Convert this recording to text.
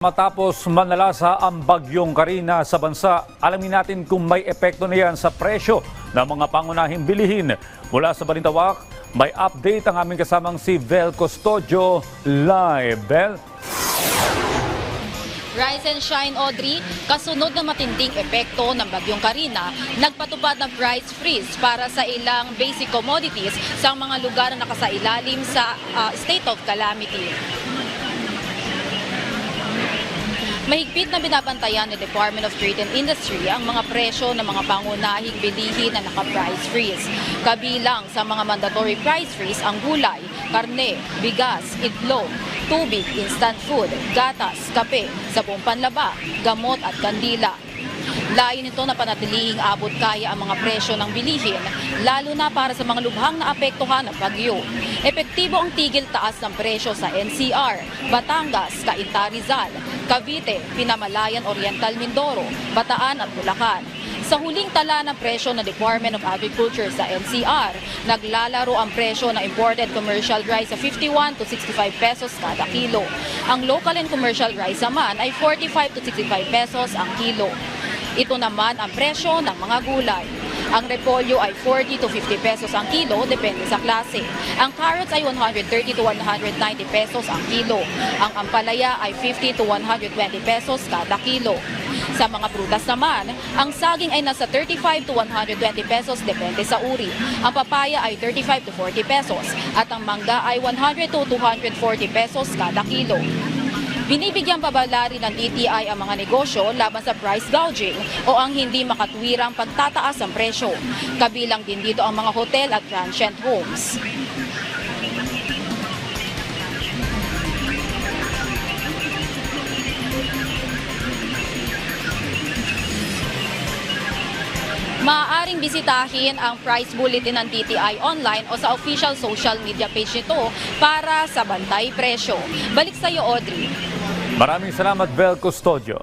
Matapos manalasa ang bagyong Karina sa bansa, alamin natin kung may epekto na yan sa presyo ng mga pangunahing bilihin. Mula sa Balintawak, may update ang aming kasamang si Vel Custodio live. Vel? Rise and shine, Audrey. Kasunod ng matinding epekto ng bagyong Karina, nagpatupad ng price freeze para sa ilang basic commodities sa mga lugar na nakasailalim sa state of calamity. Mahigpit na binabantayan ng Department of Trade and Industry ang mga presyo ng mga pangunahing bilihin na naka-price freeze. Kabilang sa mga mandatory price freeze ang gulay, karne, bigas, itlog, tubig, instant food, gatas, kape, sabong panlaba, gamot at kandila. Layo nito na panatilihing abot kaya ang mga presyo ng bilihin, lalo na para sa mga lubhang naapektuhan ng bagyo. Epektibo ang tigil taas ng presyo sa NCR, Batangas, Cainta, Rizal, Cavite, Pinamalayan Oriental, Mindoro, Bataan at Bulacan. Sa huling tala ng presyo ng Department of Agriculture sa NCR, naglalaro ang presyo ng imported commercial rice sa 51 to 65 pesos kada kilo. Ang local and commercial rice naman ay 45 to 65 pesos ang kilo. Ito naman ang presyo ng mga gulay. Ang repolyo ay 40 to 50 pesos ang kilo, depende sa klase. Ang carrots ay 130 to 190 pesos ang kilo. Ang ampalaya ay 50 to 120 pesos kada kilo. Sa mga prutas naman, ang saging ay nasa 35 to 120 pesos depende sa uri. Ang papaya ay 35 to 40 pesos at ang mangga ay 100 to 240 pesos kada kilo. Binibigyan pabala rin ng DTI ang mga negosyo laban sa price gouging o ang hindi makatwirang pagtataas ng presyo. Kabilang din dito ang mga hotel at transient homes. Maaaring bisitahin ang price bulletin ng DTI online o sa official social media page nito para sa bantay presyo. Balik sa iyo, Audrey. Maraming salamat, Vel Custodio.